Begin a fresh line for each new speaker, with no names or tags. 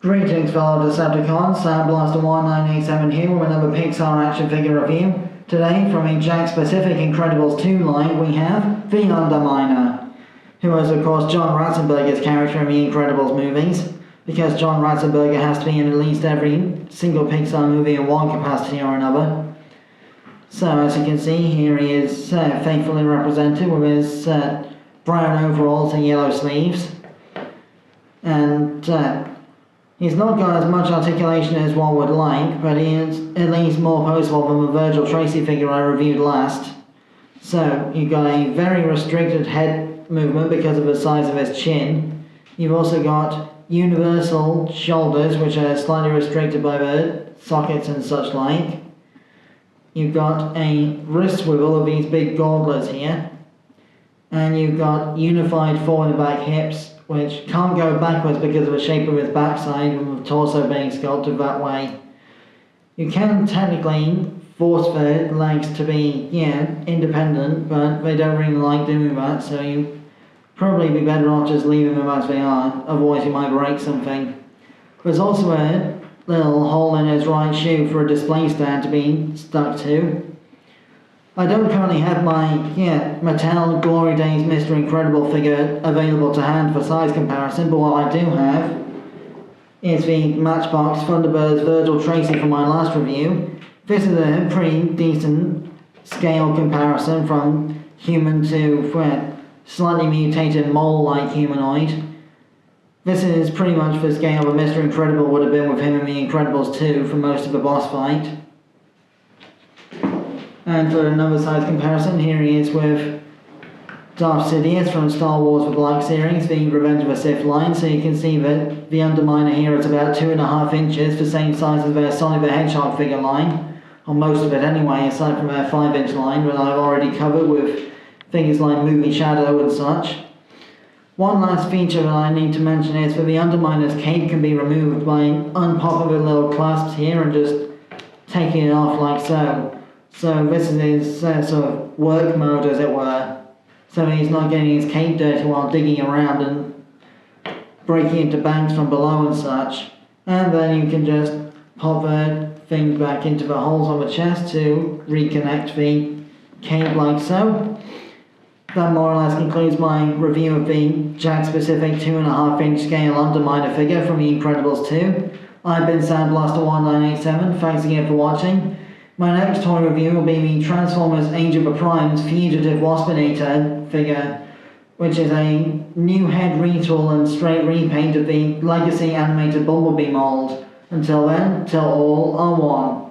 Greetings fellow Decepticons, Sandblaster1987 here with another Pixar action figure review. Today from a Jakks Pacific Incredibles 2 line we have the Underminer, who is of course John Ratzenberger's character in the Incredibles movies, because John Ratzenberger has to be in at least every single Pixar movie in one capacity or another. So as you can see here he is faithfully represented with his brown overalls and yellow sleeves, and he's not got as much articulation as one would like, but he is at least more poseable than the Virgil Tracy figure I reviewed last. So, you've got a very restricted head movement because of the size of his chin. You've also got universal shoulders, which are slightly restricted by the sockets and such like. You've got a wrist swivel of these big gauntlets here. And you've got unified forward and back hips, which can't go backwards because of the shape of his backside and the torso being sculpted that way. You can technically force the legs to be, independent, but they don't really like doing that, so you probably be better off just leaving them as they are, otherwise you might break something. There's also a little hole in his right shoe for a display stand to be stuck to. I don't currently have my Mattel Glory Days Mr. Incredible figure available to hand for size comparison, but what I do have is the Matchbox Thunderbird's Virgil Tracy from my last review. This is a pretty decent scale comparison from human to slightly mutated mole-like humanoid. This is pretty much the scale that Mr. Incredible would have been with him in The Incredibles 2 for most of the boss fight. And for another size comparison, here he is with Darth Sidious from Star Wars The Black Series, the Revenge of the Sith line, so you can see that the Underminer here is about 2.5 inches, the same size as their Sonic the Hedgehog figure line, or most of it anyway, aside from their 5-inch line, that I've already covered with figures like Movie Shadow and such. One last feature that I need to mention is that the Underminer's cape can be removed by unpopping the little clasps here and just taking it off like so. So this is his sort of work mode, as it were, so he's not getting his cape dirty while digging around and breaking into banks from below and such. And then you can just pop the thing back into the holes on the chest to reconnect the cape like so. That more or less concludes my review of the Jakks Pacific 2.5-inch scale Underminer figure from The Incredibles 2. I've been Sandblaster1987, thanks again for watching. My next toy review will be the Transformers Age of the Primes Fugitive Waspinator figure, which is a new head retool and straight repaint of the Legacy animated Bumblebee mold. Until then, till all are one.